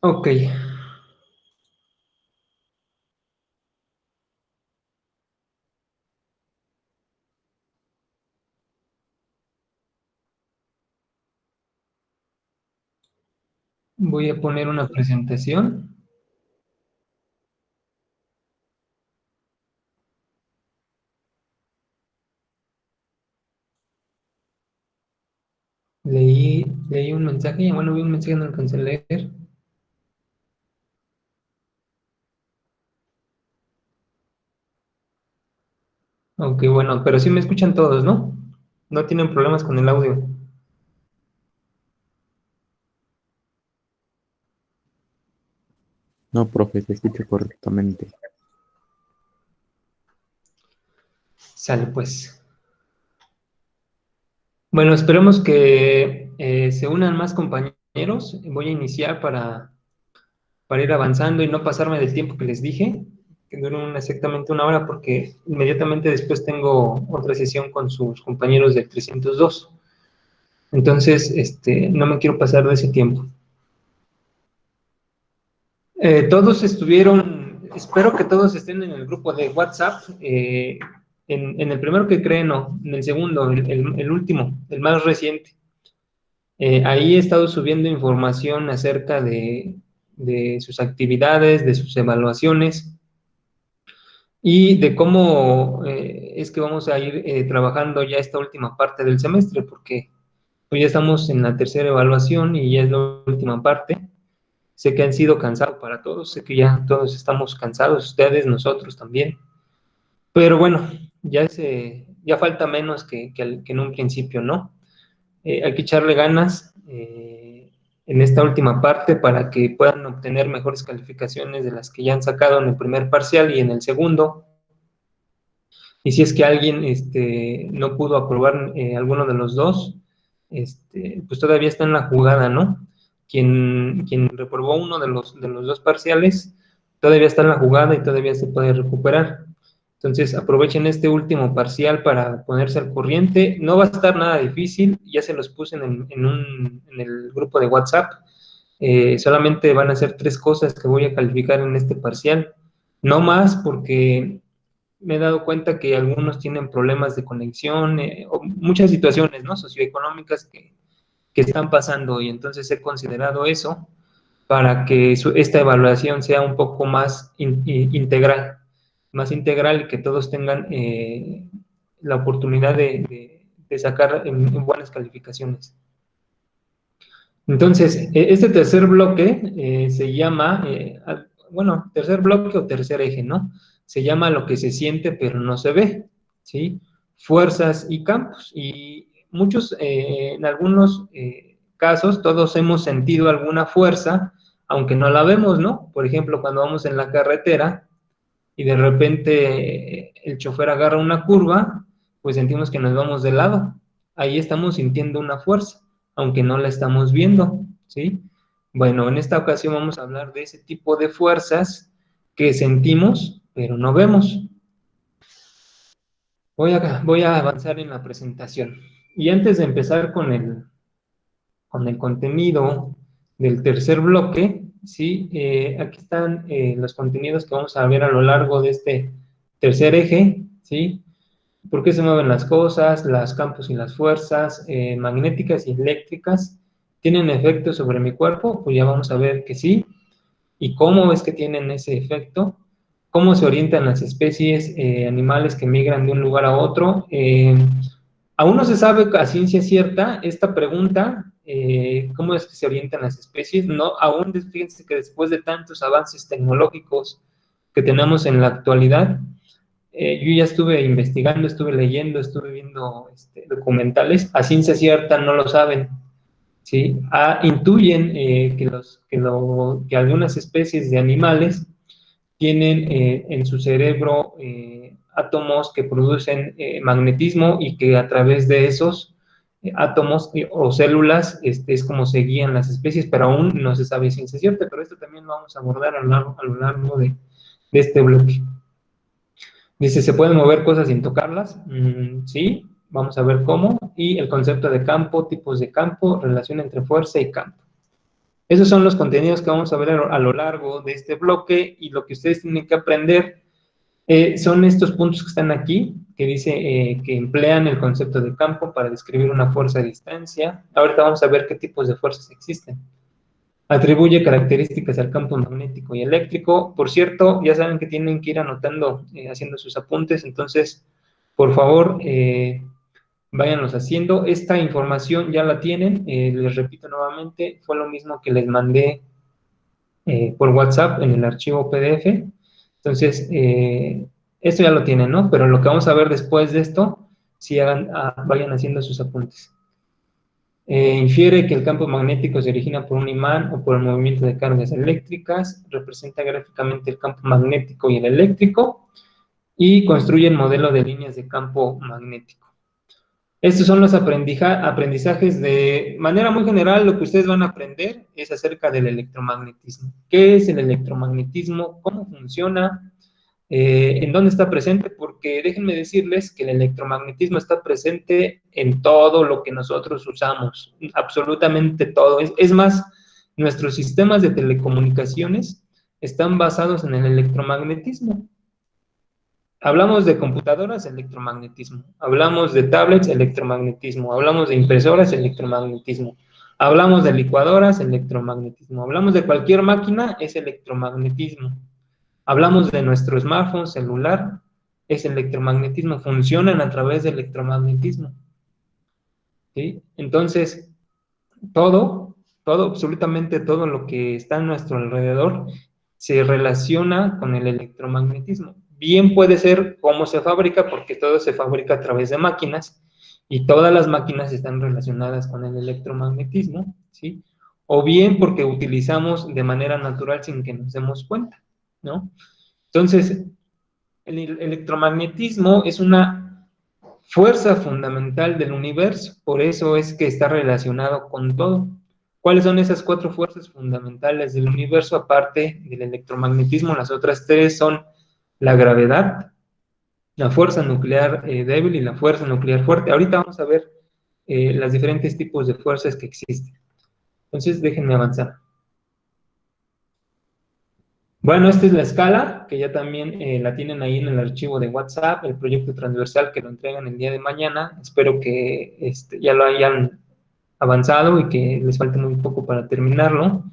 Ok, voy a poner una presentación. Leí un mensaje, y bueno, vi un mensaje, no alcancé a leer. Ok, bueno, pero sí me escuchan todos, ¿no? No tienen problemas con el audio. No, profe, se escucha correctamente. Sale, pues. Bueno, esperemos que se unan más compañeros. Voy a iniciar para ir avanzando y no pasarme del tiempo que les dije, que dura exactamente una hora, porque inmediatamente después tengo otra sesión con sus compañeros del 302. Entonces, no me quiero pasar de ese tiempo. Todos estuvieron, espero que todos estén en el grupo de WhatsApp. En el primero que creé, no, en el segundo, el último, el más reciente. Ahí he estado subiendo información acerca de sus actividades, de sus evaluaciones y de cómo es que vamos a ir trabajando ya esta última parte del semestre, porque hoy ya estamos en la tercera evaluación y ya es la última parte. Sé que han sido cansados para todos, sé que ya todos estamos cansados, ustedes, nosotros también, pero bueno, ya falta menos que en un principio, ¿no? Hay que echarle ganas en esta última parte para que puedan obtener mejores calificaciones de las que ya han sacado en el primer parcial y en el segundo. Y si es que alguien no pudo aprobar alguno de los dos, pues todavía está en la jugada, ¿no? Quien reprobó uno de los dos parciales, todavía está en la jugada y todavía se puede recuperar. Entonces, aprovechen este último parcial para ponerse al corriente. No va a estar nada difícil, ya se los puse en el grupo de WhatsApp. Solamente van a ser 3 cosas que voy a calificar en este parcial. No más porque me he dado cuenta que algunos tienen problemas de conexión, o muchas situaciones, ¿no? Socioeconómicas que están pasando y entonces he considerado eso para que esta evaluación sea un poco más integral y que todos tengan la oportunidad de sacar en buenas calificaciones. Entonces, este tercer bloque se llama, bueno, tercer bloque o tercer eje, ¿no? Se llama lo que se siente pero no se ve, ¿sí? Fuerzas y campos. Y muchos, en algunos casos, todos hemos sentido alguna fuerza, aunque no la vemos, ¿no? Por ejemplo, cuando vamos en la carretera y de repente el chofer agarra una curva, pues sentimos que nos vamos de lado. Ahí estamos sintiendo una fuerza, aunque no la estamos viendo, ¿sí? Bueno, en esta ocasión vamos a hablar de ese tipo de fuerzas que sentimos, pero no vemos. Voy a avanzar en la presentación. Y antes de empezar con el contenido del tercer bloque, ¿sí? Aquí están los contenidos que vamos a ver a lo largo de este tercer eje, ¿sí? ¿Por qué se mueven las cosas, los campos y las fuerzas magnéticas y eléctricas? ¿Tienen efecto sobre mi cuerpo? Pues ya vamos a ver que sí. ¿Y cómo es que tienen ese efecto? ¿Cómo se orientan las especies animales que migran de un lugar a otro? Aún no se sabe a ciencia cierta esta pregunta, ¿cómo es que se orientan las especies? No, aún fíjense que después de tantos avances tecnológicos que tenemos en la actualidad, yo ya estuve investigando, estuve leyendo, estuve viendo documentales, a ciencia cierta no lo saben, ¿sí? Intuyen que algunas especies de animales tienen en su cerebro átomos que producen magnetismo y que a través de esos átomos o células es como se guían las especies, pero aún no se sabe ciencia cierta, pero esto también lo vamos a abordar a lo largo de este bloque. Dice, ¿se pueden mover cosas sin tocarlas? Sí, vamos a ver cómo. Y el concepto de campo, tipos de campo, relación entre fuerza y campo. Esos son los contenidos que vamos a ver a lo largo de este bloque, y lo que ustedes tienen que aprender son estos puntos que están aquí, que dice que emplean el concepto de campo para describir una fuerza a distancia. Ahorita vamos a ver qué tipos de fuerzas existen. Atribuye características al campo magnético y eléctrico. Por cierto, ya saben que tienen que ir anotando, haciendo sus apuntes, entonces, por favor, váyanlos haciendo. Esta información ya la tienen, les repito nuevamente, fue lo mismo que les mandé por WhatsApp en el archivo PDF. Entonces, esto ya lo tienen, ¿no? Pero lo que vamos a ver después de esto, sí vayan haciendo sus apuntes. Infiere que el campo magnético se origina por un imán o por el movimiento de cargas eléctricas, representa gráficamente el campo magnético y el eléctrico, y construye el modelo de líneas de campo magnético. Estos son los aprendizajes de manera muy general. Lo que ustedes van a aprender es acerca del electromagnetismo. ¿Qué es el electromagnetismo? ¿Cómo funciona? ¿En dónde está presente? Porque déjenme decirles que el electromagnetismo está presente en todo lo que nosotros usamos, absolutamente todo. Es más, nuestros sistemas de telecomunicaciones están basados en el electromagnetismo. Hablamos de computadoras, electromagnetismo. Hablamos de tablets, electromagnetismo. Hablamos de impresoras, electromagnetismo. Hablamos de licuadoras, electromagnetismo. Hablamos de cualquier máquina, es electromagnetismo. Hablamos de nuestro smartphone, celular, es electromagnetismo. Funcionan a través de electromagnetismo. ¿Sí? Entonces, todo, absolutamente todo lo que está a nuestro alrededor se relaciona con el electromagnetismo. Bien puede ser cómo se fabrica, porque todo se fabrica a través de máquinas, y todas las máquinas están relacionadas con el electromagnetismo, ¿sí? O bien porque utilizamos de manera natural sin que nos demos cuenta, ¿no? Entonces, el electromagnetismo es una fuerza fundamental del universo, por eso es que está relacionado con todo. ¿Cuáles son esas 4 fuerzas fundamentales del universo aparte del electromagnetismo? Las otras 3 son la gravedad, la fuerza nuclear débil y la fuerza nuclear fuerte. Ahorita vamos a ver los diferentes tipos de fuerzas que existen. Entonces, déjenme avanzar. Bueno, esta es la escala, que ya también la tienen ahí en el archivo de WhatsApp, el proyecto transversal que lo entregan el día de mañana. Espero que ya lo hayan avanzado y que les falte muy poco para terminarlo,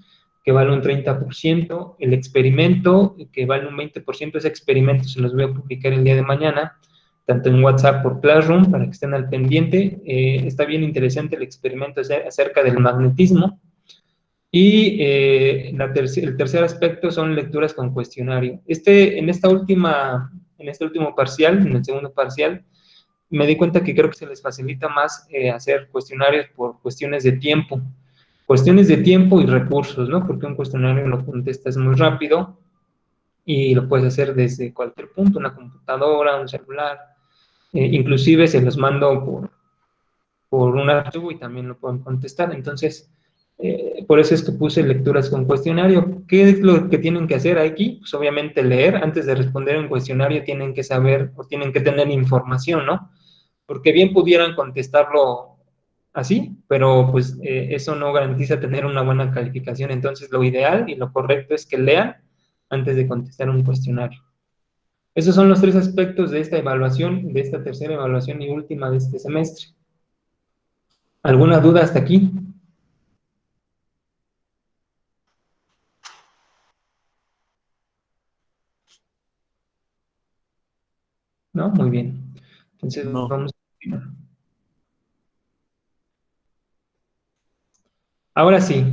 que vale un 30%. El experimento, que vale un 20%, ese experimento se los voy a publicar el día de mañana, tanto en WhatsApp por Classroom, para que estén al pendiente. Está bien interesante el experimento acerca del magnetismo. Y el tercer aspecto son lecturas con cuestionario. En este último parcial, en el segundo parcial, me di cuenta que creo que se les facilita más hacer cuestionarios por cuestiones de tiempo. Cuestiones de tiempo y recursos, ¿no? Porque un cuestionario lo contestas muy rápido y lo puedes hacer desde cualquier punto, una computadora, un celular. Inclusive se los mando por un archivo y también lo pueden contestar. Entonces, por eso es que puse lecturas con cuestionario. ¿Qué es lo que tienen que hacer aquí? Pues obviamente leer. Antes de responder un cuestionario tienen que saber o tienen que tener información, ¿no? Porque bien pudieran contestarlo así, pero pues eso no garantiza tener una buena calificación. Entonces, lo ideal y lo correcto es que lean antes de contestar un cuestionario. Esos son los 3 aspectos de esta evaluación, de esta tercera evaluación y última de este semestre. ¿Alguna duda hasta aquí? ¿No? Muy bien. Entonces, No. vamos a continuar. Ahora sí.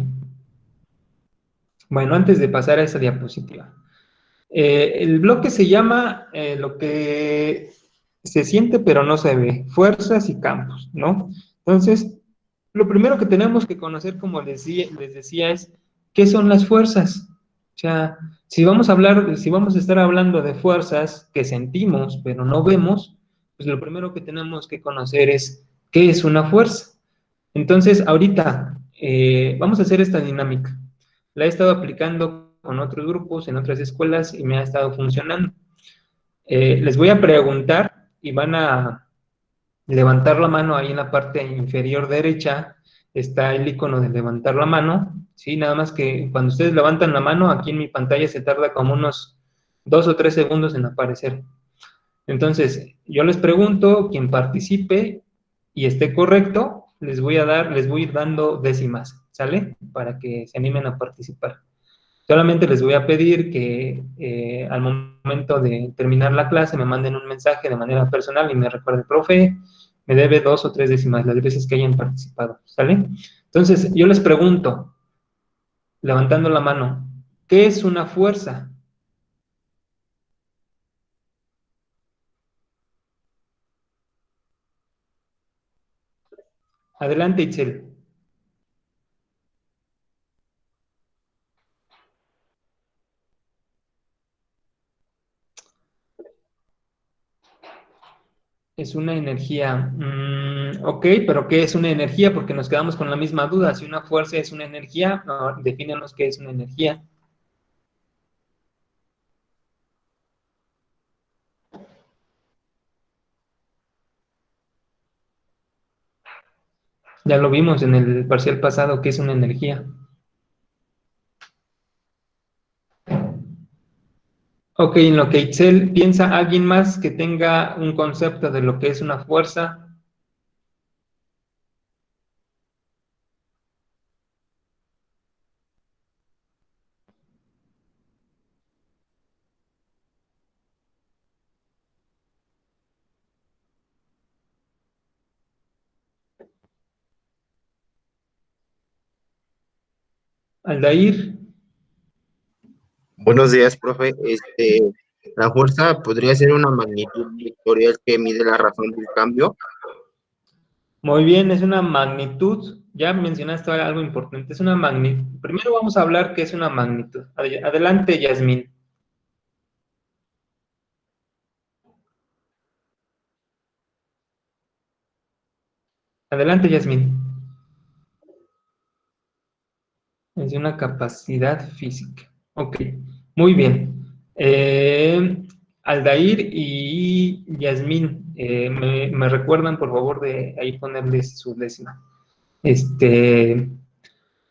Bueno, antes de pasar a esa diapositiva. El bloque se llama lo que se siente pero no se ve, fuerzas y campos, ¿no? Entonces, lo primero que tenemos que conocer, como les decía, es qué son las fuerzas. O sea, si vamos a estar hablando de fuerzas que sentimos pero no vemos, pues lo primero que tenemos que conocer es qué es una fuerza. Entonces, ahorita vamos a hacer esta dinámica. La he estado aplicando con otros grupos, en otras escuelas, y me ha estado funcionando. Les voy a preguntar y van a levantar la mano ahí en la parte inferior derecha está el icono de levantar la mano, ¿sí? Nada más que cuando ustedes levantan la mano, aquí en mi pantalla se tarda como unos 2 o 3 segundos en aparecer. Entonces, yo les pregunto, quien participe y esté correcto, les voy a ir dando décimas, ¿sale? Para que se animen a participar. Solamente les voy a pedir que al momento de terminar la clase me manden un mensaje de manera personal y me recuerde, profe, me debe 2 o 3 décimas las veces que hayan participado, ¿sale? Entonces, yo les pregunto, levantando la mano, ¿qué es una fuerza? Adelante, Itzel. Es una energía. Ok, pero ¿qué es una energía? Porque nos quedamos con la misma duda. Si una fuerza es una energía, no, defínenos qué es una energía. Ya lo vimos en el parcial pasado, qué es una energía. Ok, en lo que Itzel piensa, ¿alguien más que tenga un concepto de lo que es una fuerza? Aldair, Buenos días, profe. La fuerza podría ser una magnitud vectorial que mide la razón del cambio. muy bien, es una magnitud. Ya mencionaste algo importante, es una magnitud. Primero vamos a hablar qué es una magnitud. Adelante, Yasmín. Adelante, Yasmín. Es de una capacidad física. Ok, muy bien. Aldair y Yasmín, me recuerdan, por favor, de ahí ponerles su décima.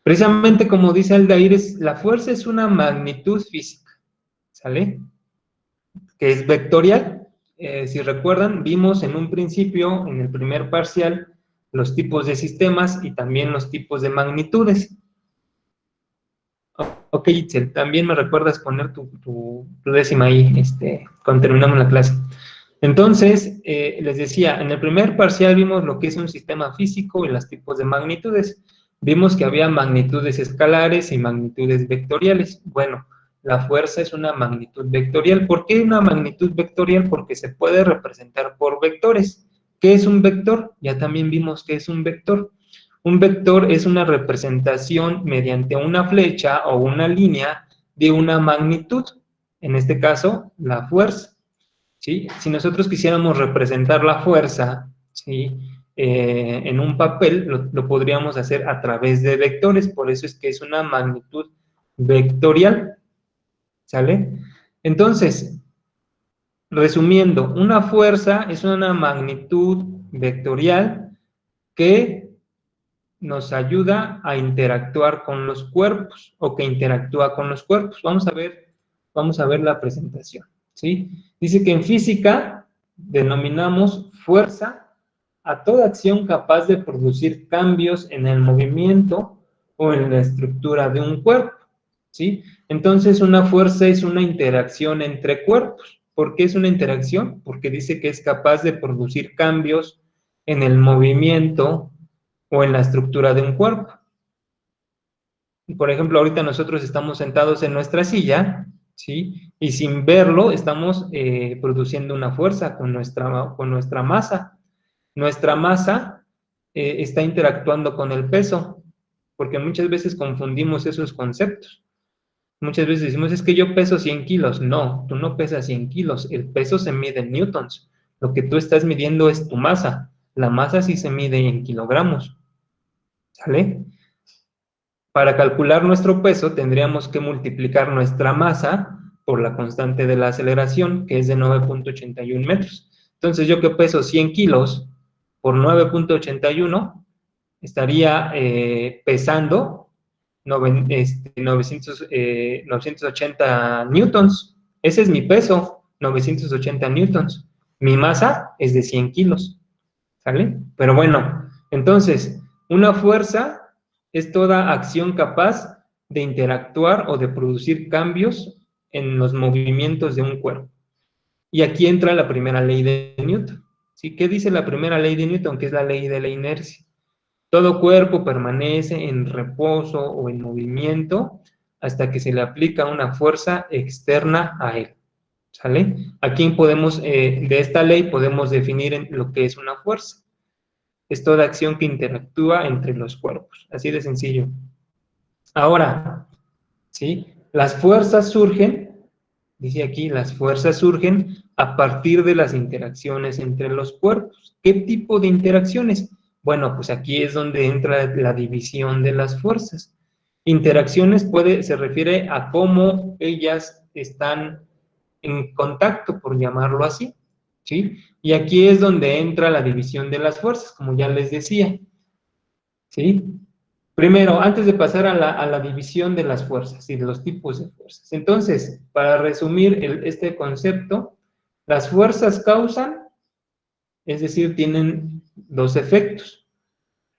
Precisamente como dice Aldair, la fuerza es una magnitud física, ¿sale? Que es vectorial. Si recuerdan, vimos en un principio, en el primer parcial, los tipos de sistemas y también los tipos de magnitudes. Ok, Itzel, también me recuerdas poner tu décima ahí, cuando terminamos la clase. Entonces, les decía, en el primer parcial vimos lo que es un sistema físico y los tipos de magnitudes. Vimos que había magnitudes escalares y magnitudes vectoriales. Bueno, la fuerza es una magnitud vectorial. ¿Por qué una magnitud vectorial? Porque se puede representar por vectores. ¿Qué es un vector? Ya también vimos que es un vector. Un vector es una representación mediante una flecha o una línea de una magnitud, en este caso, la fuerza, ¿sí? Si nosotros quisiéramos representar la fuerza, ¿sí? En un papel, lo podríamos hacer a través de vectores, por eso es que es una magnitud vectorial, ¿sale? Entonces, resumiendo, una fuerza es una magnitud vectorial que nos ayuda a interactuar con los cuerpos o que interactúa con los cuerpos. Vamos a ver la presentación, ¿sí? Dice que en física denominamos fuerza a toda acción capaz de producir cambios en el movimiento o en la estructura de un cuerpo, ¿sí? Entonces, una fuerza es una interacción entre cuerpos. ¿Por qué es una interacción? Porque dice que es capaz de producir cambios en el movimiento o en la estructura de un cuerpo. Por ejemplo, ahorita nosotros estamos sentados en nuestra silla, ¿sí? Y sin verlo estamos produciendo una fuerza con nuestra masa. Nuestra masa está interactuando con el peso, porque muchas veces confundimos esos conceptos. Muchas veces decimos, es que yo peso 100 kilos. No, tú no pesas 100 kilos. El peso se mide en newtons. Lo que tú estás midiendo es tu masa. La masa sí se mide en kilogramos. ¿Sale? Para calcular nuestro peso tendríamos que multiplicar nuestra masa por la constante de la aceleración, que es de 9.81 metros. Entonces, yo que peso 100 kilos por 9.81, estaría pesando 980 newtons. Ese es mi peso, 980 newtons. Mi masa es de 100 kilos, ¿sale? Pero bueno, entonces, una fuerza es toda acción capaz de interactuar o de producir cambios en los movimientos de un cuerpo. Y aquí entra la primera ley de Newton. ¿Sí? ¿Qué dice la primera ley de Newton? Que es la ley de la inercia. Todo cuerpo permanece en reposo o en movimiento hasta que se le aplica una fuerza externa a él. ¿Sale? Aquí podemos, de esta ley podemos definir lo que es una fuerza. Es toda acción que interactúa entre los cuerpos. Así de sencillo. Ahora, ¿sí? Las fuerzas surgen, dice aquí, las fuerzas surgen a partir de las interacciones entre los cuerpos. ¿Qué tipo de interacciones? Bueno, pues aquí es donde entra la división de las fuerzas. Interacciones se refiere a cómo ellas están en contacto, por llamarlo así, ¿sí? Y aquí es donde entra la división de las fuerzas, como ya les decía, ¿sí? Primero, antes de pasar a la división de las fuerzas y de los tipos de fuerzas. Entonces, para resumir este concepto, las fuerzas causan, es decir, tienen dos efectos.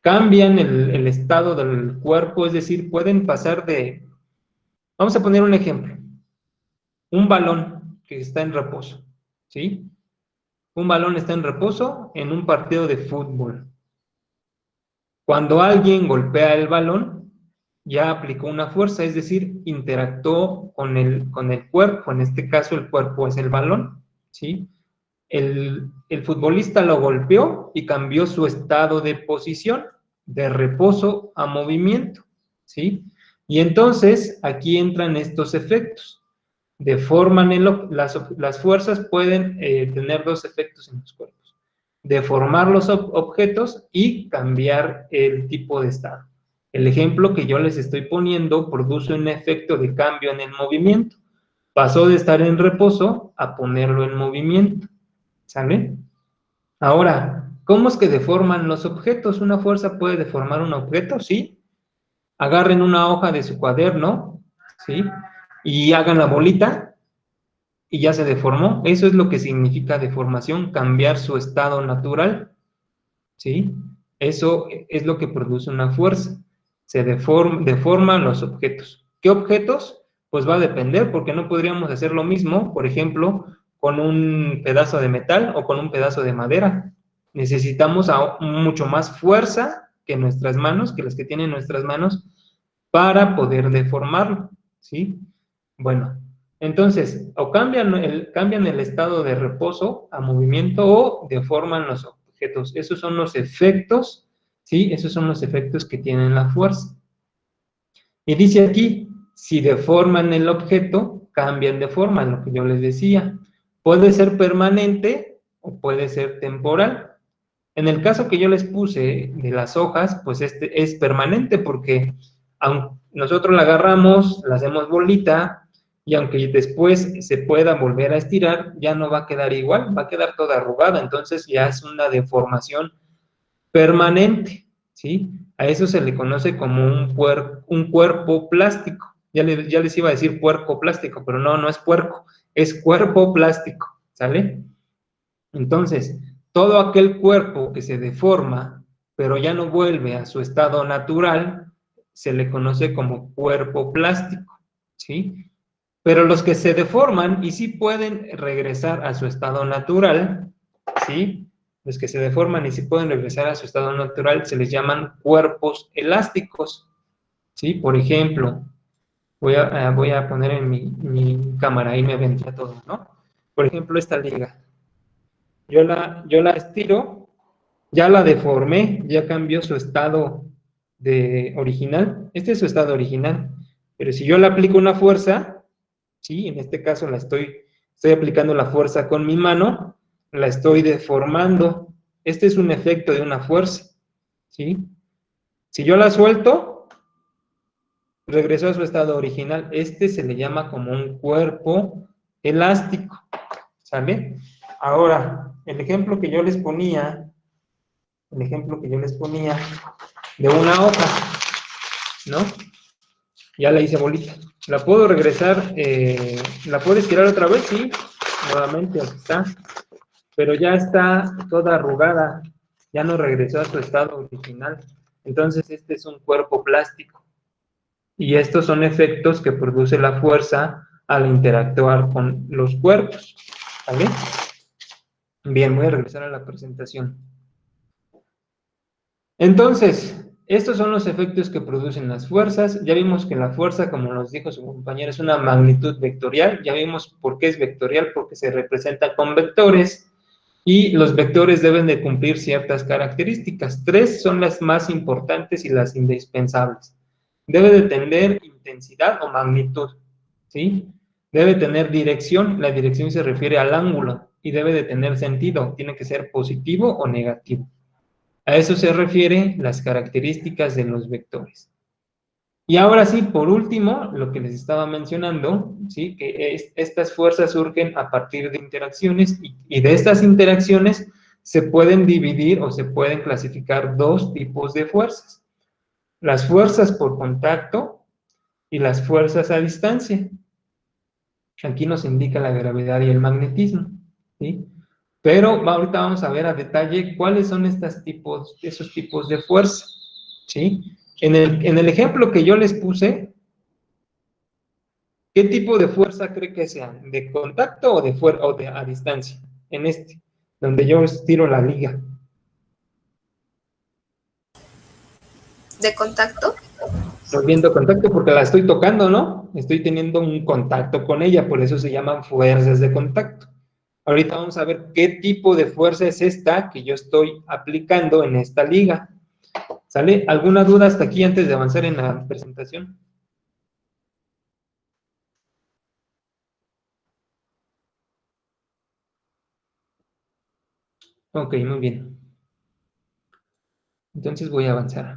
Cambian el estado del cuerpo, es decir, pueden pasar de... Vamos a poner un ejemplo. Un balón que está en reposo, ¿sí? Un balón está en reposo en un partido de fútbol. Cuando alguien golpea el balón, ya aplicó una fuerza, es decir, interactuó con el cuerpo, en este caso el cuerpo es el balón, ¿sí? El futbolista lo golpeó y cambió su estado de posición, de reposo a movimiento, ¿sí? Y entonces aquí entran estos efectos. Las fuerzas pueden tener dos efectos en los cuerpos: deformar los objetos y cambiar el tipo de estado. El ejemplo que yo les estoy poniendo produce un efecto de cambio en el movimiento. Pasó de estar en reposo a ponerlo en movimiento. ¿Sale? Ahora, ¿cómo es que deforman los objetos? ¿Una fuerza puede deformar un objeto? Sí. Agarren una hoja de su cuaderno, ¿sí? Y hagan la bolita y ya se deformó. Eso es lo que significa deformación, cambiar su estado natural, ¿sí? Eso es lo que produce una fuerza. Se deforman los objetos. ¿Qué objetos? Pues va a depender, porque no podríamos hacer lo mismo, por ejemplo, con un pedazo de metal o con un pedazo de madera. Necesitamos mucho más fuerza que nuestras manos, que las que tienen nuestras manos, para poder deformarlo, ¿sí? Bueno, entonces, o cambian el estado de reposo a movimiento o deforman los objetos. Esos son los efectos, ¿sí? Esos son los efectos que tienen la fuerza. Y dice aquí, si deforman el objeto, cambian de forma, lo que yo les decía. Puede ser permanente o puede ser temporal. En el caso que yo les puse de las hojas, pues este es permanente porque aunque nosotros la agarramos, la hacemos bolita, y aunque después se pueda volver a estirar, ya no va a quedar igual, va a quedar toda arrugada, entonces ya es una deformación permanente, ¿sí? A eso se le conoce como un cuerpo plástico. Ya les iba a decir puerco plástico, pero no es puerco, es cuerpo plástico, ¿sale? Entonces, todo aquel cuerpo que se deforma, pero ya no vuelve a su estado natural, se le conoce como cuerpo plástico, ¿sí? Pero los que se deforman y sí pueden regresar a su estado natural, ¿sí? Los que se deforman y sí pueden regresar a su estado natural se les llaman cuerpos elásticos, ¿sí? Por ejemplo, voy a poner en mi cámara, ahí me vendría todo, ¿no? Por ejemplo, esta liga. Yo la estiro, ya la deformé, ya cambió su estado original. Este es su estado original. Pero si yo le aplico una fuerza, ¿sí? En este caso estoy aplicando la fuerza con mi mano, la estoy deformando. Este es un efecto de una fuerza, ¿sí? Si yo la suelto, regresó a su estado original. Este se le llama como un cuerpo elástico, ¿sale? Ahora, el ejemplo que yo les ponía de una hoja, ¿no? Ya la hice bolita. ¿La puedo regresar? ¿La puedo estirar otra vez? Sí, nuevamente, aquí está. Pero ya está toda arrugada, ya no regresó a su estado original. Entonces, este es un cuerpo plástico. Y estos son efectos que produce la fuerza al interactuar con los cuerpos. ¿Vale? Bien, voy a regresar a la presentación. Entonces, estos son los efectos que producen las fuerzas. Ya vimos que la fuerza, como nos dijo su compañero, es una magnitud vectorial. Ya vimos por qué es vectorial, porque se representa con vectores. Y los vectores deben de cumplir ciertas características. 3 son las más importantes y las indispensables. Debe de tener intensidad o magnitud, ¿sí? Debe tener dirección, la dirección se refiere al ángulo, y debe de tener sentido, tiene que ser positivo o negativo. A eso se refieren las características de los vectores. Y ahora sí, por último, lo que les estaba mencionando, ¿sí? Que estas fuerzas surgen a partir de interacciones y de estas interacciones se pueden dividir o se pueden clasificar dos tipos de fuerzas. Las fuerzas por contacto y las fuerzas a distancia. Aquí nos indica la gravedad y el magnetismo, ¿sí? Pero ahorita vamos a ver a detalle cuáles son esos tipos de fuerza, ¿sí? En el ejemplo que yo les puse, ¿qué tipo de fuerza cree que sean? ¿De contacto o de a distancia? En este, donde yo estiro la liga. ¿De contacto? Estoy viendo contacto porque la estoy tocando, ¿no? Estoy teniendo un contacto con ella, por eso se llaman fuerzas de contacto. Ahorita vamos a ver qué tipo de fuerza es esta que yo estoy aplicando en esta liga. ¿Sale? ¿Alguna duda hasta aquí antes de avanzar en la presentación? Ok, muy bien. Entonces voy a avanzar.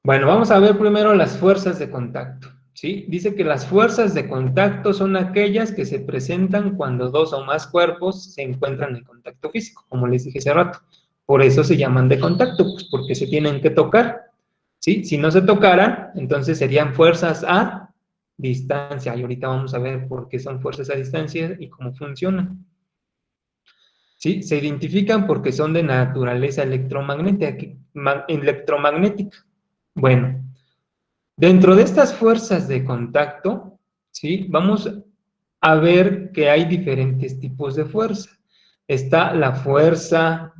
Bueno, vamos a ver primero las fuerzas de contacto, ¿sí? Dice que las fuerzas de contacto son aquellas que se presentan cuando dos o más cuerpos se encuentran en contacto físico, como les dije hace rato. Por eso se llaman de contacto, pues porque se tienen que tocar, ¿sí? Si no se tocaran, entonces serían fuerzas a distancia. Y ahorita vamos a ver por qué son fuerzas a distancia y cómo funcionan. ¿Sí? Se identifican porque son de naturaleza electromagnética. Bueno, dentro de estas fuerzas de contacto, ¿sí? Vamos a ver que hay diferentes tipos de fuerza. Está la fuerza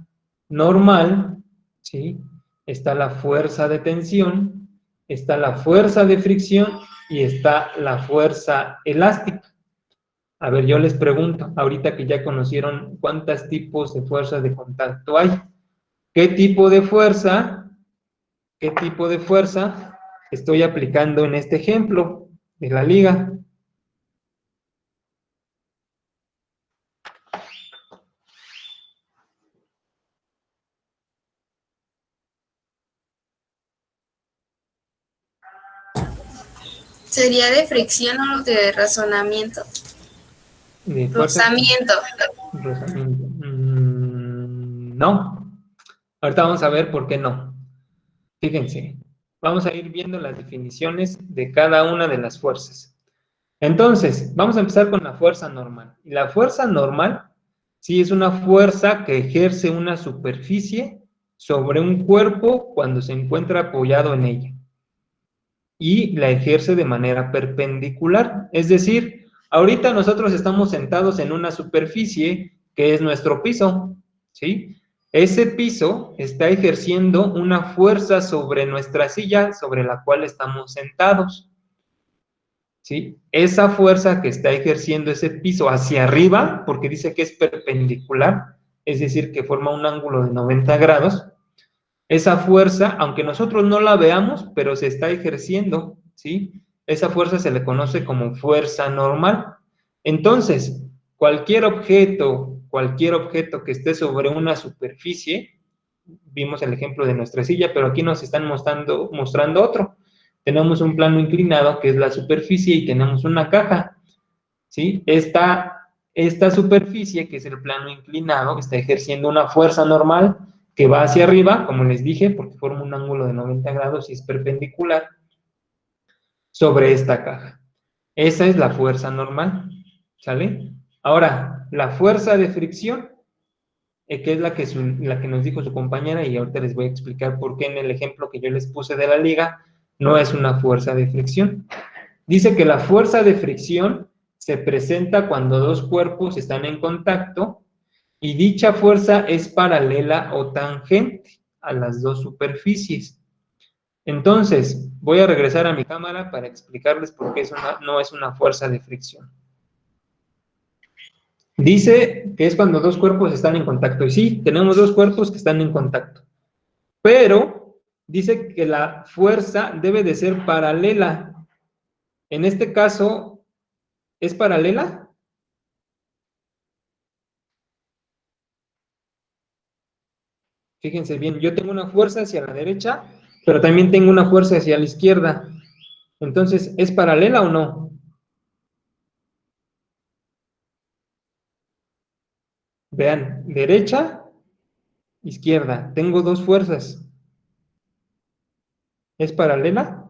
normal, ¿sí? Está la fuerza de tensión, está la fuerza de fricción y está la fuerza elástica. A ver, yo les pregunto, ahorita que ya conocieron cuántos tipos de fuerza de contacto hay, ¿qué tipo de fuerza estoy aplicando en este ejemplo de la liga? ¿Sería de fricción o de razonamiento? De fuerza. Rozamiento. Rozamiento. No. Ahorita vamos a ver por qué no. Fíjense, vamos a ir viendo las definiciones de cada una de las fuerzas. Entonces, vamos a empezar con la fuerza normal. Y la fuerza normal, sí, es una fuerza que ejerce una superficie sobre un cuerpo cuando se encuentra apoyado en ella. Y la ejerce de manera perpendicular. Es decir, ahorita nosotros estamos sentados en una superficie que es nuestro piso, ¿sí? Ese piso está ejerciendo una fuerza sobre nuestra silla sobre la cual estamos sentados, ¿sí? Esa fuerza que está ejerciendo ese piso hacia arriba, porque dice que es perpendicular, es decir, que forma un ángulo de 90 grados, esa fuerza, aunque nosotros no la veamos, pero se está ejerciendo, ¿sí? Esa fuerza se le conoce como fuerza normal. Entonces, cualquier objeto que esté sobre una superficie, vimos el ejemplo de nuestra silla, pero aquí nos están mostrando otro. Tenemos un plano inclinado que es la superficie y tenemos una caja, ¿sí? Esta superficie, que es el plano inclinado, está ejerciendo una fuerza normal que va hacia arriba, como les dije, porque forma un ángulo de 90 grados y es perpendicular sobre esta caja. Esa es la fuerza normal, ¿sale? Ahora, la fuerza de fricción, que es la que nos dijo su compañera, y ahorita les voy a explicar por qué en el ejemplo que yo les puse de la liga, no es una fuerza de fricción. Dice que la fuerza de fricción se presenta cuando dos cuerpos están en contacto y dicha fuerza es paralela o tangente a las dos superficies. Entonces, voy a regresar a mi cámara para explicarles por qué no es una fuerza de fricción. Dice que es cuando dos cuerpos están en contacto. Y sí, tenemos dos cuerpos que están en contacto. Pero dice que la fuerza debe de ser paralela. En este caso, ¿es paralela? Fíjense bien, yo tengo una fuerza hacia la derecha, pero también tengo una fuerza hacia la izquierda. Entonces, ¿es paralela o no? Vean, derecha, izquierda. Tengo dos fuerzas. ¿Es paralela?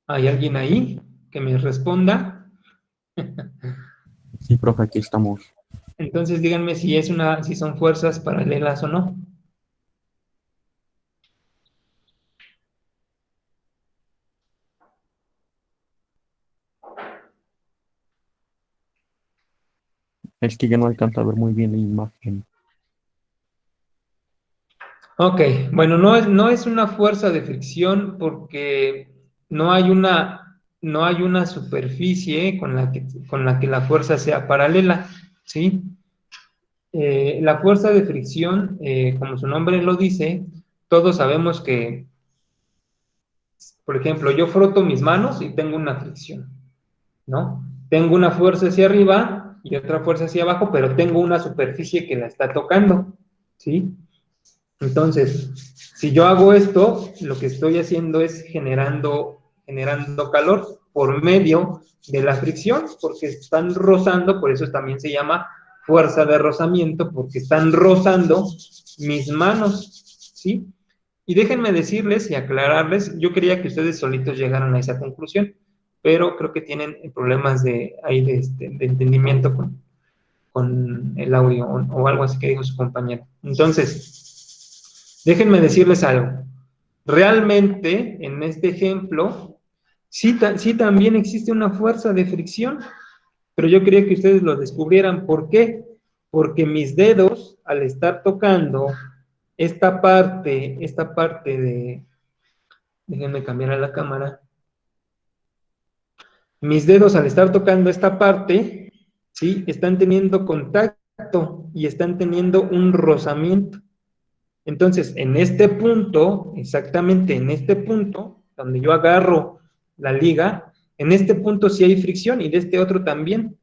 ¿Hay alguien ahí que me responda? Sí, profe, aquí estamos. Entonces díganme si son fuerzas paralelas o no. Es que ya no alcanza a ver muy bien la imagen. Ok, bueno, no es una fuerza de fricción porque no hay una superficie con la que la fuerza sea paralela, ¿sí? La fuerza de fricción, como su nombre lo dice, todos sabemos que, por ejemplo, yo froto mis manos y tengo una fricción, ¿no? Tengo una fuerza hacia arriba y otra fuerza hacia abajo, pero tengo una superficie que la está tocando, ¿sí? Entonces, si yo hago esto, lo que estoy haciendo es generando calor por medio de la fricción, porque están rozando, por eso también se llama fuerza de rozamiento, porque están rozando mis manos, ¿sí? Y déjenme decirles y aclararles, yo quería que ustedes solitos llegaran a esa conclusión, pero creo que tienen problemas de entendimiento con el audio o algo así que dijo su compañero. Entonces, déjenme decirles algo. Realmente, en este ejemplo, sí también existe una fuerza de fricción, pero yo quería que ustedes lo descubrieran. ¿Por qué? Porque mis dedos, al estar tocando esta parte de... Déjenme cambiar a la cámara. Mis dedos, al estar tocando esta parte, ¿sí? Están teniendo contacto y están teniendo un rozamiento. Entonces, en este punto, exactamente en este punto, donde yo agarro la liga, en este punto sí hay fricción y de este otro también,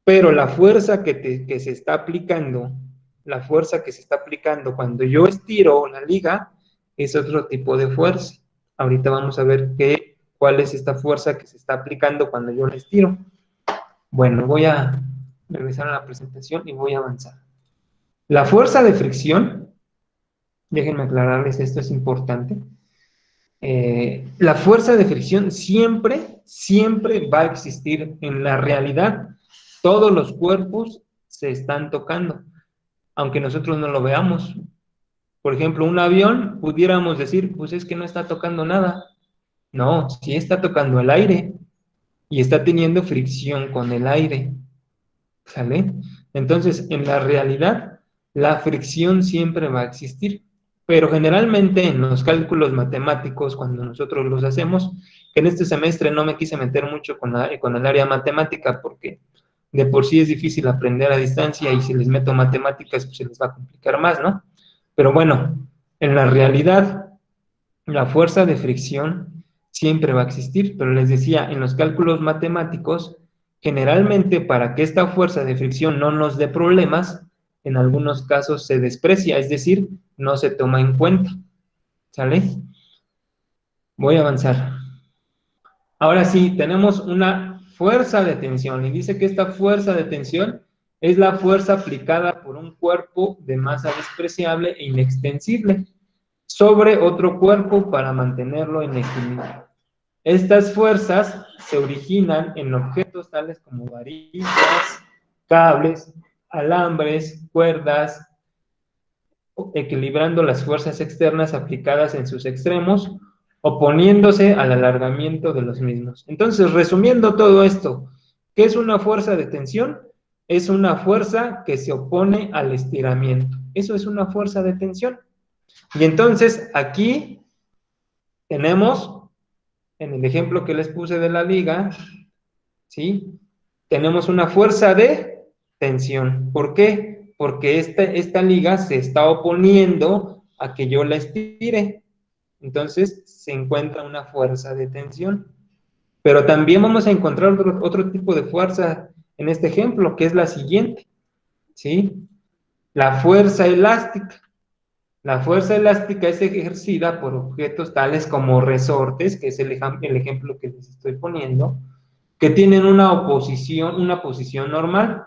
pero la fuerza que se está aplicando, cuando yo estiro la liga, es otro tipo de fuerza. Ahorita vamos a ver cuál es esta fuerza que se está aplicando cuando yo la estiro. Bueno, voy a regresar a la presentación y voy a avanzar. La fuerza de fricción, déjenme aclararles, esto es importante. La fuerza de fricción siempre va a existir en la realidad. Todos los cuerpos se están tocando, aunque nosotros no lo veamos. Por ejemplo, un avión, pudiéramos decir, pues es que no está tocando nada. No, sí está tocando el aire y está teniendo fricción con el aire. ¿Sale? Entonces, en la realidad, la fricción siempre va a existir, pero generalmente en los cálculos matemáticos, cuando nosotros los hacemos, que en este semestre no me quise meter mucho con el área matemática, porque de por sí es difícil aprender a distancia y si les meto matemáticas, pues se les va a complicar más, ¿no? Pero bueno, en la realidad, la fuerza de fricción siempre va a existir, pero les decía, en los cálculos matemáticos, generalmente para que esta fuerza de fricción no nos dé problemas, en algunos casos se desprecia, es decir, no se toma en cuenta. ¿Sale? Voy a avanzar. Ahora sí, tenemos una fuerza de tensión y dice que esta fuerza de tensión es la fuerza aplicada por un cuerpo de masa despreciable e inextensible sobre otro cuerpo para mantenerlo en equilibrio. Estas fuerzas se originan en objetos tales como varillas, cables, alambres, cuerdas, equilibrando las fuerzas externas aplicadas en sus extremos, oponiéndose al alargamiento de los mismos. Entonces, resumiendo todo esto, ¿qué es una fuerza de tensión? Es una fuerza que se opone al estiramiento. Eso es una fuerza de tensión. Y entonces, aquí tenemos, en el ejemplo que les puse de la liga, ¿sí? Tenemos una fuerza de tensión. ¿Por qué? Porque esta liga se está oponiendo a que yo la estire. Entonces, se encuentra una fuerza de tensión. Pero también vamos a encontrar otro tipo de fuerza en este ejemplo, que es la siguiente, ¿sí? La fuerza elástica. La fuerza elástica es ejercida por objetos tales como resortes, que es el ejemplo que les estoy poniendo, que tienen una posición normal,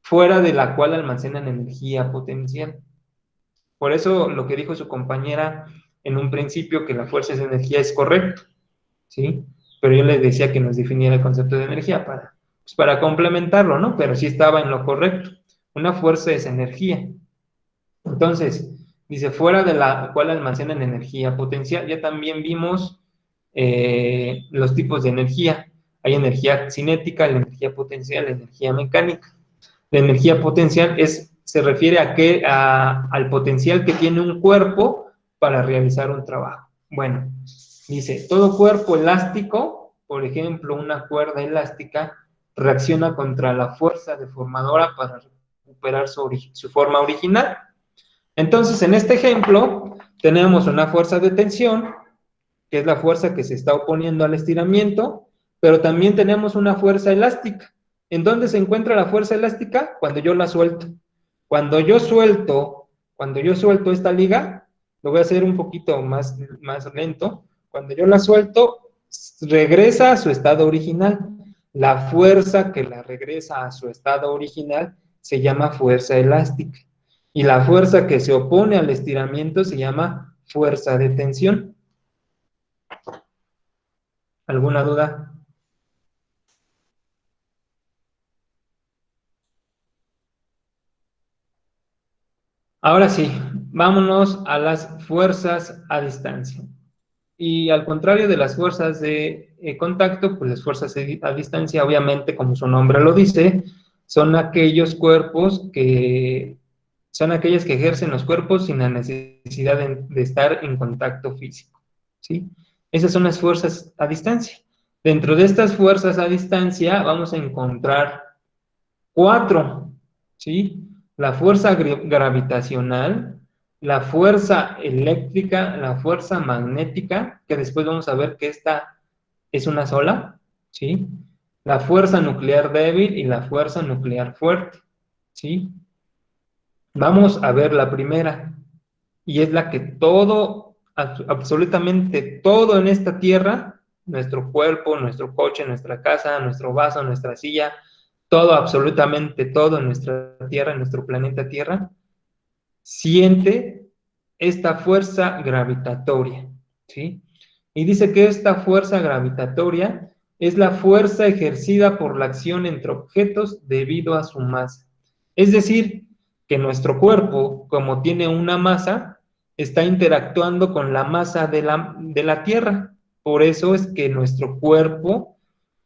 fuera de la cual almacenan energía potencial. Por eso lo que dijo su compañera en un principio, que la fuerza es energía, es correcto, ¿sí? Pero yo les decía que nos definiera el concepto de energía para complementarlo, ¿no? Pero sí estaba en lo correcto. Una fuerza es energía. Entonces, dice, fuera de la cual almacenan energía potencial. Ya también vimos los tipos de energía. Hay energía cinética, la energía potencial, la energía mecánica. La energía potencial se refiere al potencial que tiene un cuerpo para realizar un trabajo. Bueno, dice, todo cuerpo elástico, por ejemplo, una cuerda elástica, reacciona contra la fuerza deformadora para recuperar su forma original. Entonces, en este ejemplo, tenemos una fuerza de tensión, que es la fuerza que se está oponiendo al estiramiento, pero también tenemos una fuerza elástica. ¿En dónde se encuentra la fuerza elástica? Cuando yo la suelto. Cuando yo suelto esta liga, lo voy a hacer un poquito más lento. Cuando yo la suelto, regresa a su estado original. La fuerza que la regresa a su estado original se llama fuerza elástica. Y la fuerza que se opone al estiramiento se llama fuerza de tensión. ¿Alguna duda? Ahora sí, vámonos a las fuerzas a distancia. Y al contrario de las fuerzas de contacto, pues las fuerzas a distancia, obviamente, como su nombre lo dice, son aquellos cuerpos son aquellas que ejercen los cuerpos sin la necesidad de estar en contacto físico, ¿sí? Esas son las fuerzas a distancia. Dentro de estas fuerzas a distancia vamos a encontrar 4, ¿sí? La fuerza gravitacional, la fuerza eléctrica, la fuerza magnética, que después vamos a ver que esta es una sola, ¿sí? La fuerza nuclear débil y la fuerza nuclear fuerte, ¿sí? Vamos a ver la primera, y es la que absolutamente todo en esta tierra, nuestro cuerpo, nuestro coche, nuestra casa, nuestro vaso, nuestra silla, todo, absolutamente todo en nuestra tierra, en nuestro planeta Tierra, siente esta fuerza gravitatoria, ¿sí? Y dice que esta fuerza gravitatoria es la fuerza ejercida por la acción entre objetos debido a su masa. Es decir, que nuestro cuerpo, como tiene una masa, está interactuando con la masa de la Tierra. Por eso es que nuestro cuerpo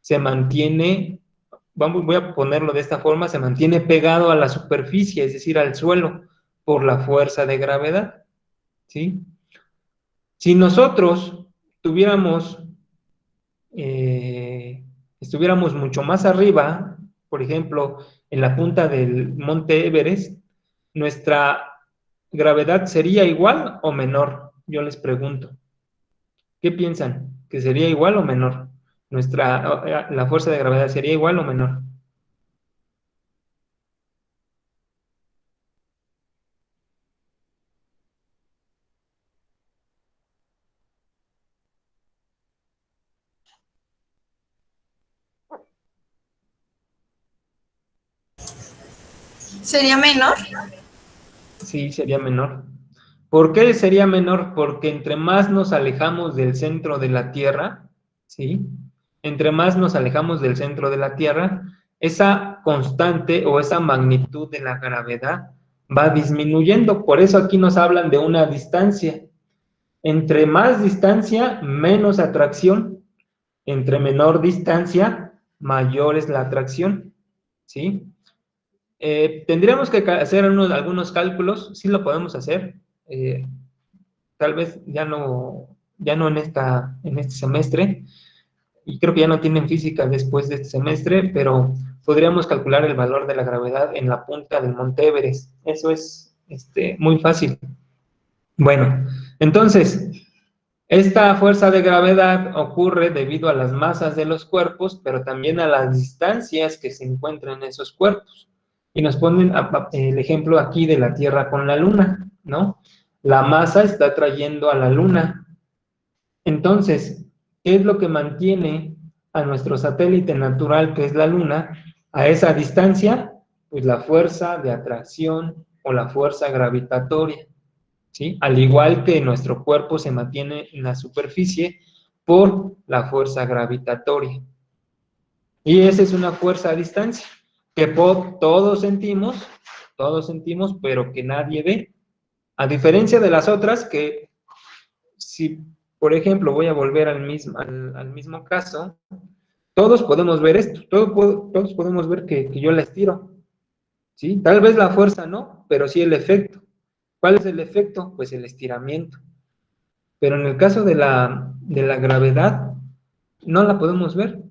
se mantiene, voy a ponerlo de esta forma, se mantiene pegado a la superficie, es decir, al suelo, por la fuerza de gravedad, ¿sí? Si nosotros estuviéramos mucho más arriba, por ejemplo, en la punta del monte Everest, nuestra gravedad sería igual o menor. Yo les pregunto, ¿qué piensan? ¿Que sería igual o menor? la fuerza de gravedad sería igual o menor. ¿Sería menor? Sí, sería menor. ¿Por qué sería menor? Porque entre más nos alejamos del centro de la Tierra, ¿sí? Entre más nos alejamos del centro de la Tierra, esa constante o esa magnitud de la gravedad va disminuyendo. Por eso aquí nos hablan de una distancia. Entre más distancia, menos atracción. Entre menor distancia, mayor es la atracción, ¿sí? Tendríamos que hacer algunos cálculos, sí lo podemos hacer, tal vez ya no en este semestre, y creo que ya no tienen física después de este semestre, pero podríamos calcular el valor de la gravedad en la punta del Monte Everest. Eso es muy fácil. Bueno, entonces, esta fuerza de gravedad ocurre debido a las masas de los cuerpos, pero también a las distancias que se encuentran en esos cuerpos. Y nos ponen el ejemplo aquí de la Tierra con la Luna, ¿no? La masa está atrayendo a la Luna. Entonces, ¿qué es lo que mantiene a nuestro satélite natural, que es la Luna, a esa distancia? Pues la fuerza de atracción o la fuerza gravitatoria, ¿sí? Al igual que nuestro cuerpo se mantiene en la superficie por la fuerza gravitatoria. Y esa es una fuerza a distancia que todos sentimos, pero que nadie ve. A diferencia de las otras que, si por ejemplo voy a volver al mismo caso, todos podemos ver esto, todos podemos ver que yo la estiro, ¿sí? Tal vez la fuerza no, pero sí el efecto. ¿Cuál es el efecto? Pues el estiramiento. Pero en el caso de la gravedad, no la podemos ver,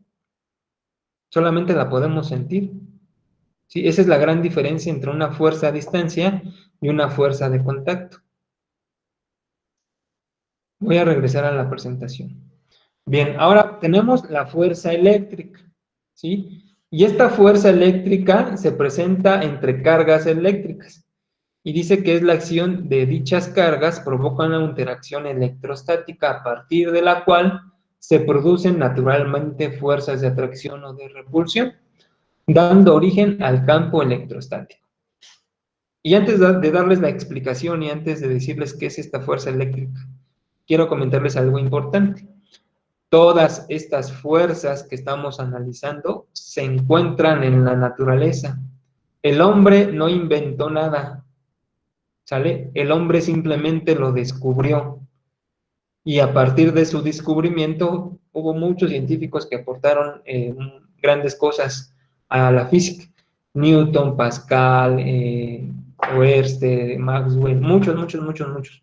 solamente la podemos sentir. ¿Sí? Esa es la gran diferencia entre una fuerza a distancia y una fuerza de contacto. Voy a regresar a la presentación. Bien, ahora tenemos la fuerza eléctrica, ¿sí? Y esta fuerza eléctrica se presenta entre cargas eléctricas. Y dice que es la acción de dichas cargas provoca una interacción electrostática a partir de la cual se producen naturalmente fuerzas de atracción o de repulsión, dando origen al campo electrostático. Y antes de darles la explicación y antes de decirles qué es esta fuerza eléctrica, quiero comentarles algo importante. Todas estas fuerzas que estamos analizando se encuentran en la naturaleza. El hombre no inventó nada, ¿sale? El hombre simplemente lo descubrió. Y a partir de su descubrimiento hubo muchos científicos que aportaron grandes cosas a la física. Newton, Pascal, Oersted, Maxwell, muchos,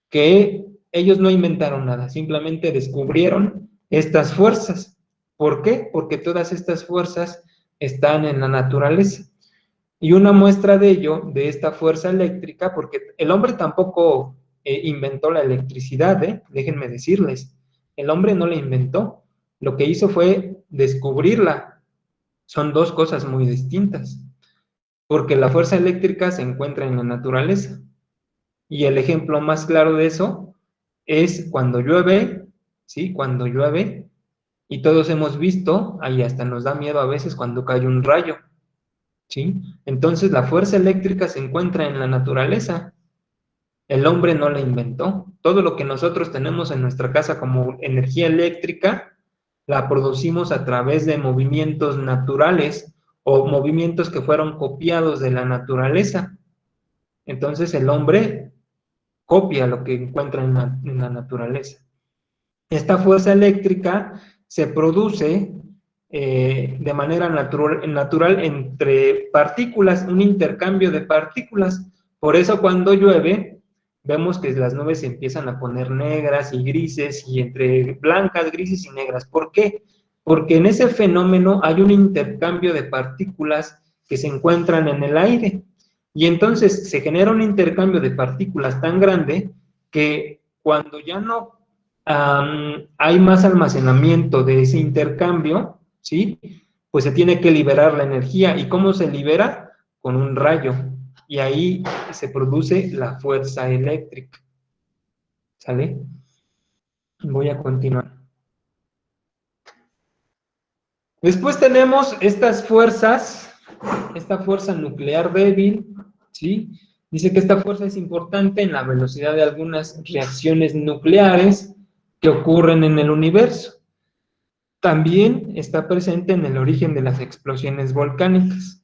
que ellos no inventaron nada, simplemente descubrieron estas fuerzas. ¿Por qué? Porque todas estas fuerzas están en la naturaleza. Y una muestra de ello, de esta fuerza eléctrica, porque el hombre tampoco inventó la electricidad, déjenme decirles, el hombre no la inventó, lo que hizo fue descubrirla. Son dos cosas muy distintas, porque la fuerza eléctrica se encuentra en la naturaleza. Y el ejemplo más claro de eso es cuando llueve, ¿sí? Cuando llueve, y todos hemos visto, ahí hasta nos da miedo a veces cuando cae un rayo, ¿sí? Entonces la fuerza eléctrica se encuentra en la naturaleza. El hombre no la inventó. Todo lo que nosotros tenemos en nuestra casa como energía eléctrica, la producimos a través de movimientos naturales o movimientos que fueron copiados de la naturaleza. Entonces el hombre copia lo que encuentra en la naturaleza. Esta fuerza eléctrica se produce de manera natural entre partículas, un intercambio de partículas. Por eso cuando llueve, vemos que las nubes se empiezan a poner negras y grises, y entre blancas, grises y negras. ¿Por qué? Porque en ese fenómeno hay un intercambio de partículas que se encuentran en el aire. Y entonces se genera un intercambio de partículas tan grande que cuando ya no hay más almacenamiento de ese intercambio, ¿sí? Pues se tiene que liberar la energía. ¿Y cómo se libera? Con un rayo. Y ahí se produce la fuerza eléctrica. ¿Sale? Voy a continuar. Después tenemos estas fuerzas, esta fuerza nuclear débil, ¿sí? Dice que esta fuerza es importante en la velocidad de algunas reacciones nucleares que ocurren en el universo. También está presente en el origen de las explosiones volcánicas.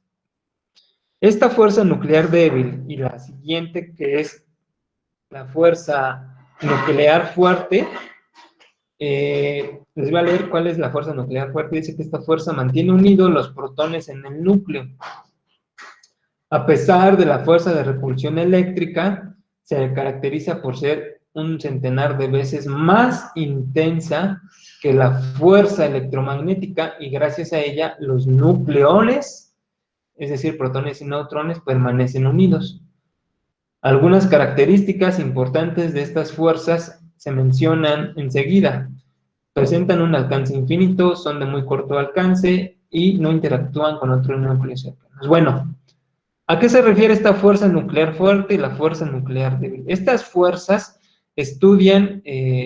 Esta fuerza nuclear débil y la siguiente, que es la fuerza nuclear fuerte, les voy a leer cuál es la fuerza nuclear fuerte. Dice que esta fuerza mantiene unidos los protones en el núcleo. A pesar de la fuerza de repulsión eléctrica, se caracteriza por ser un centenar de veces más intensa que la fuerza electromagnética y gracias a ella los nucleones, es decir, protones y neutrones, permanecen unidos. Algunas características importantes de estas fuerzas se mencionan enseguida. Presentan un alcance infinito, son de muy corto alcance y no interactúan con otros núcleos cercanos. Bueno, ¿a qué se refiere esta fuerza nuclear fuerte y la fuerza nuclear débil? Estas fuerzas estudian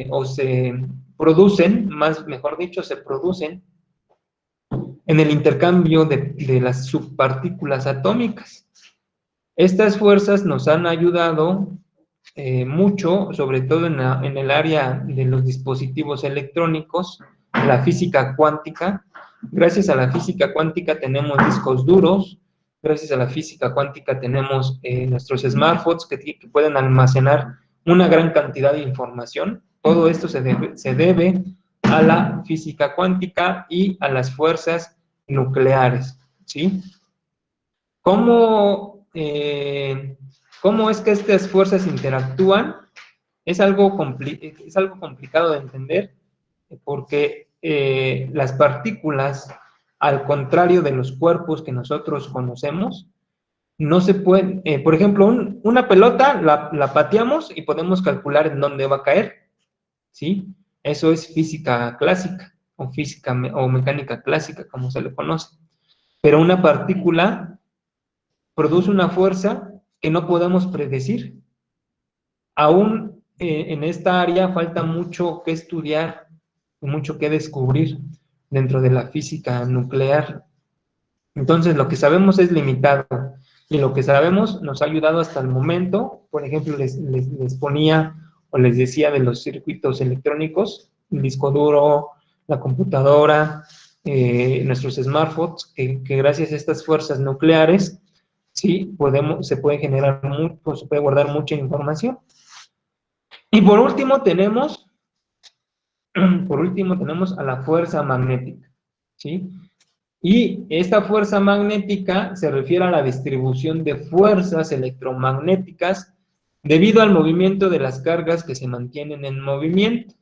o se producen, mejor dicho, se producen en el intercambio de las subpartículas atómicas. Estas fuerzas nos han ayudado mucho, sobre todo en el área de los dispositivos electrónicos, la física cuántica. Gracias a la física cuántica tenemos discos duros, gracias a la física cuántica tenemos nuestros smartphones que pueden almacenar una gran cantidad de información. Todo esto se debe a la física cuántica y a las fuerzas nucleares, ¿sí? ¿Cómo es que estas fuerzas interactúan? Es algo complicado de entender porque las partículas, al contrario de los cuerpos que nosotros conocemos, no se pueden, por ejemplo, una pelota la pateamos y podemos calcular en dónde va a caer, ¿sí? Eso es física clásica o física o mecánica clásica, como se le conoce. Pero una partícula produce una fuerza que no podemos predecir. Aún en esta área falta mucho que estudiar y mucho que descubrir dentro de la física nuclear. Entonces, lo que sabemos es limitado y lo que sabemos nos ha ayudado hasta el momento. Por ejemplo, les ponía o les decía de los circuitos electrónicos, el disco duro, la computadora, nuestros smartphones, que gracias a estas fuerzas nucleares, sí, se puede generar se puede guardar mucha información. Y por último tenemos a la fuerza magnética, ¿sí? Y esta fuerza magnética se refiere a la distribución de fuerzas electromagnéticas debido al movimiento de las cargas que se mantienen en movimiento.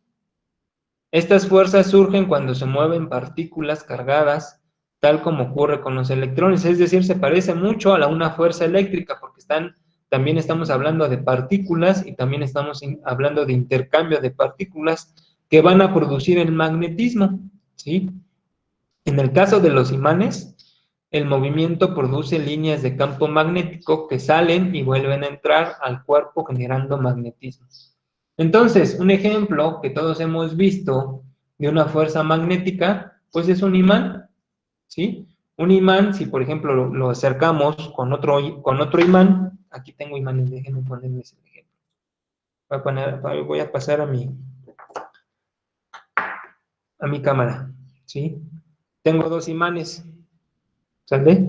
Estas fuerzas surgen cuando se mueven partículas cargadas, tal como ocurre con los electrones, es decir, se parece mucho a una fuerza eléctrica, porque también estamos hablando de partículas y también estamos hablando de intercambio de partículas que van a producir el magnetismo, ¿sí? En el caso de los imanes, el movimiento produce líneas de campo magnético que salen y vuelven a entrar al cuerpo generando magnetismo. Entonces, un ejemplo que todos hemos visto de una fuerza magnética, pues es un imán, ¿sí? Un imán, si por ejemplo lo acercamos con otro imán, aquí tengo imanes, déjenme ponerme ese ejemplo. Voy a pasar a mi cámara, ¿sí? Tengo dos imanes, ¿sale?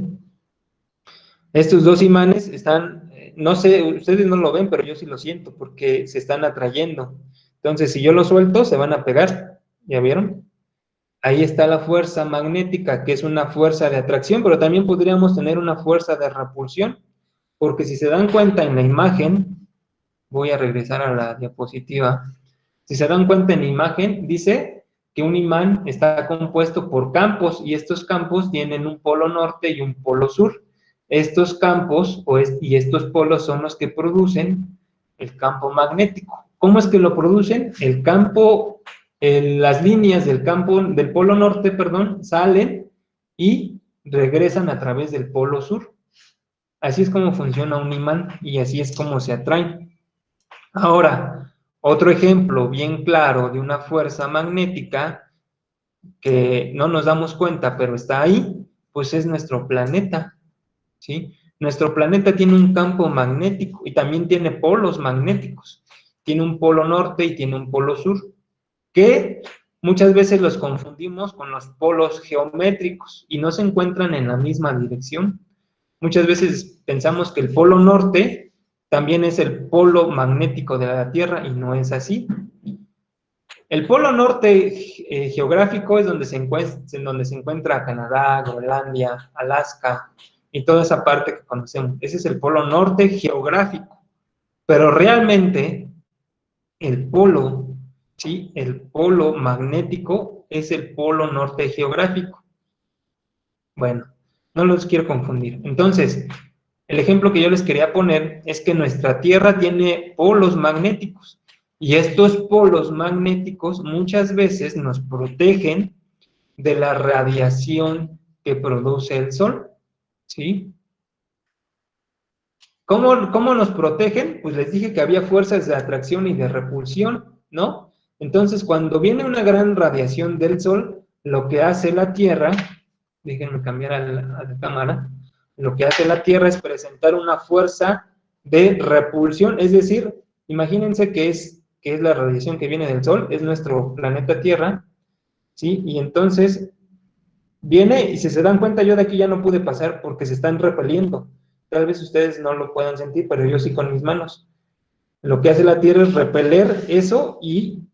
Estos dos imanes están, no sé, ustedes no lo ven, pero yo sí lo siento, porque se están atrayendo. Entonces, si yo lo suelto, se van a pegar, ¿ya vieron? Ahí está la fuerza magnética, que es una fuerza de atracción, pero también podríamos tener una fuerza de repulsión, porque si se dan cuenta en la imagen, voy a regresar a la diapositiva, si se dan cuenta en la imagen, dice que un imán está compuesto por campos, y estos campos tienen un polo norte y un polo sur. Estos campos y estos polos son los que producen el campo magnético. ¿Cómo es que lo producen? El campo, las líneas del campo, del polo norte, perdón, salen y regresan a través del polo sur. Así es como funciona un imán y así es como se atraen. Ahora, otro ejemplo bien claro de una fuerza magnética que no nos damos cuenta, pero está ahí, pues es nuestro planeta, ¿sí? Nuestro planeta tiene un campo magnético y también tiene polos magnéticos. Tiene un polo norte y tiene un polo sur, que muchas veces los confundimos con los polos geométricos y no se encuentran en la misma dirección. Muchas veces pensamos que el polo norte también es el polo magnético de la Tierra y no es así. El polo norte geográfico es donde se encuentra Canadá, Groenlandia, Alaska y toda esa parte que conocemos. Ese es el polo norte geográfico. Pero realmente el polo, ¿sí? El polo magnético es el polo norte geográfico. Bueno, no los quiero confundir. Entonces, el ejemplo que yo les quería poner es que nuestra Tierra tiene polos magnéticos y estos polos magnéticos muchas veces nos protegen de la radiación que produce el Sol, ¿sí? ¿Cómo nos protegen? Pues les dije que había fuerzas de atracción y de repulsión, ¿no? Entonces, cuando viene una gran radiación del Sol, lo que hace la Tierra, déjenme cambiar a la cámara, lo que hace la Tierra es presentar una fuerza de repulsión, es decir, imagínense que es la radiación que viene del Sol, es nuestro planeta Tierra, ¿sí? Y entonces viene y si se dan cuenta, yo de aquí ya no pude pasar porque se están repeliendo. Tal vez ustedes no lo puedan sentir, pero yo sí con mis manos. Lo que hace la Tierra es repeler eso y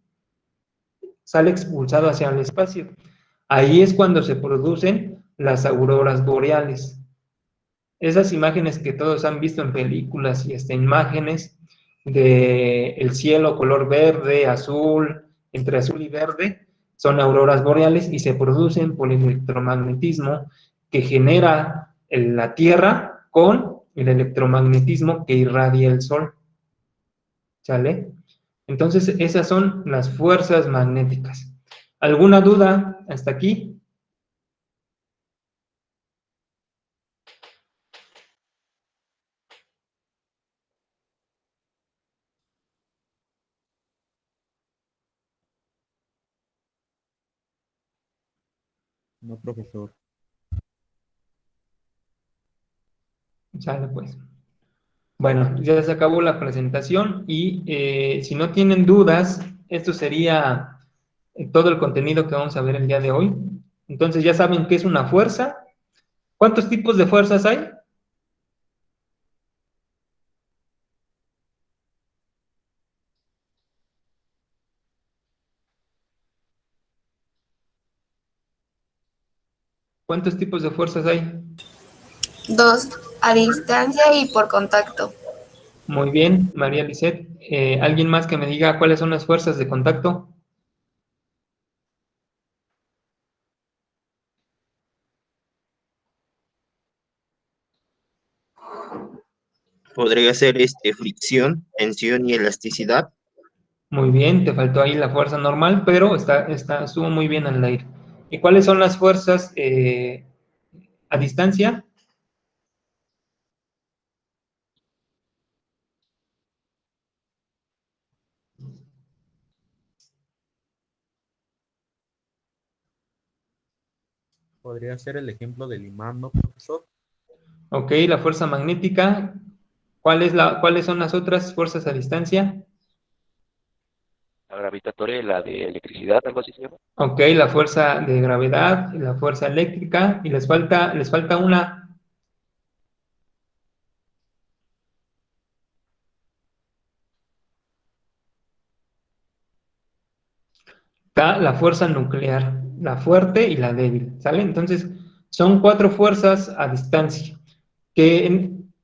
sale expulsado hacia el espacio. Ahí es cuando se producen las auroras boreales. Esas imágenes que todos han visto en películas y hasta imágenes de el cielo color verde, azul, entre azul y verde, son auroras boreales y se producen por el electromagnetismo que genera la Tierra con el electromagnetismo que irradia el Sol. ¿Sale? Entonces, esas son las fuerzas magnéticas. ¿Alguna duda hasta aquí? No, profesor. Sale pues. Bueno, ya se acabó la presentación y si no tienen dudas, esto sería todo el contenido que vamos a ver el día de hoy. Entonces ya saben qué es una fuerza. ¿Cuántos tipos de fuerzas hay? ¿Cuántos tipos de fuerzas hay? 2, a distancia y por contacto. Muy bien, María Lisset. ¿Alguien más que me diga cuáles son las fuerzas de contacto? Podría ser fricción, tensión y elasticidad. Muy bien, te faltó ahí la fuerza normal, pero estuvo muy bien al aire. ¿Y cuáles son las fuerzas a distancia? Podría ser el ejemplo del imán, ¿no, profesor? Ok, la fuerza magnética. ¿Cuáles son las otras fuerzas a distancia? La gravitatoria y la de electricidad, algo así se llama. Ok, la fuerza de gravedad, la fuerza eléctrica, y les falta una. Está la fuerza nuclear, la fuerte y la débil, ¿sale? Entonces, son 4 fuerzas a distancia,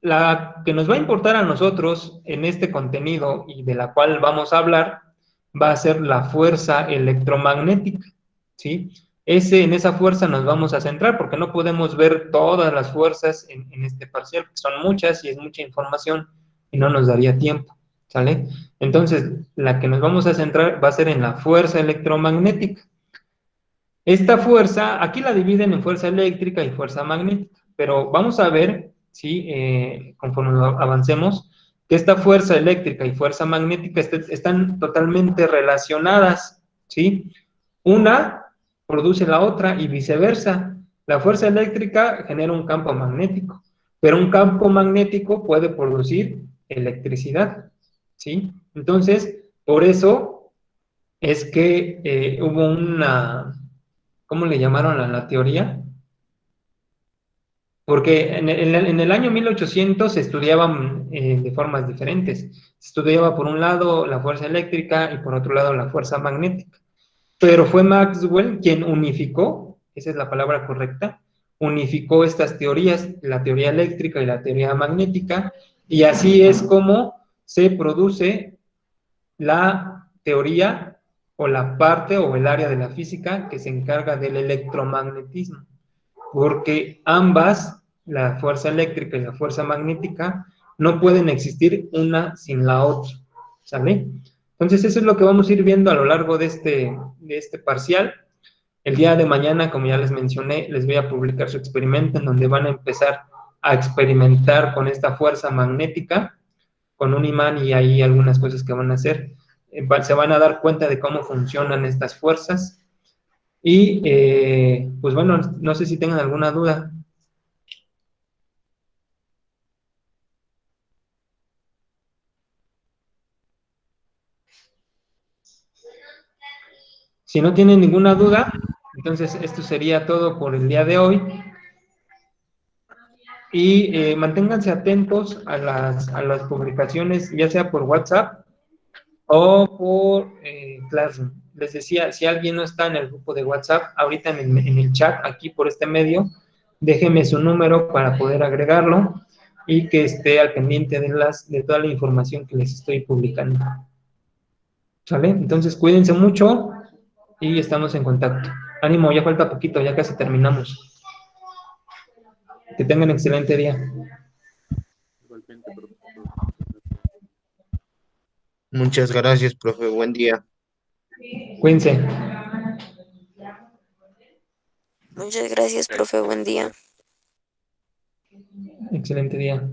la que nos va a importar a nosotros en este contenido y de la cual vamos a hablar, va a ser la fuerza electromagnética, ¿sí? En esa fuerza nos vamos a centrar porque no podemos ver todas las fuerzas en este parcial, que son muchas y es mucha información y no nos daría tiempo, ¿sale? Entonces, la que nos vamos a centrar va a ser en la fuerza electromagnética. Esta fuerza, aquí la dividen en fuerza eléctrica y fuerza magnética, pero vamos a ver, ¿sí? Conforme avancemos, que esta fuerza eléctrica y fuerza magnética están totalmente relacionadas, ¿sí? Una produce la otra y viceversa. La fuerza eléctrica genera un campo magnético, pero un campo magnético puede producir electricidad, ¿sí? Entonces, por eso es que hubo una, ¿cómo le llamaron a la teoría? Porque en el año 1800 se estudiaban de formas diferentes. Se estudiaba por un lado la fuerza eléctrica y por otro lado la fuerza magnética. Pero fue Maxwell quien unificó, esa es la palabra correcta, unificó estas teorías, la teoría eléctrica y la teoría magnética, y así es como se produce la teoría o la parte o el área de la física que se encarga del electromagnetismo, porque ambas, la fuerza eléctrica y la fuerza magnética, no pueden existir una sin la otra, ¿sale? Entonces eso es lo que vamos a ir viendo a lo largo de este parcial. El día de mañana, como ya les mencioné, les voy a publicar su experimento en donde van a empezar a experimentar con esta fuerza magnética, con un imán y ahí algunas cosas que van a hacer. Se van a dar cuenta de cómo funcionan estas fuerzas. Y pues bueno, no sé si tengan alguna duda. Si no tienen ninguna duda, entonces esto sería todo por el día de hoy. Y manténganse atentos a las publicaciones, ya sea por WhatsApp o por Classroom. Les decía, si alguien no está en el grupo de WhatsApp, ahorita en el chat, aquí por este medio, déjenme su número para poder agregarlo y que esté al pendiente de toda la información que les estoy publicando. ¿Sale? Entonces cuídense mucho y estamos en contacto. Ánimo, ya falta poquito, ya casi terminamos. Que tengan un excelente día. Igualmente, profesor. Muchas gracias, profe. Buen día. Cuídense. Muchas gracias, profe. Buen día. Excelente día.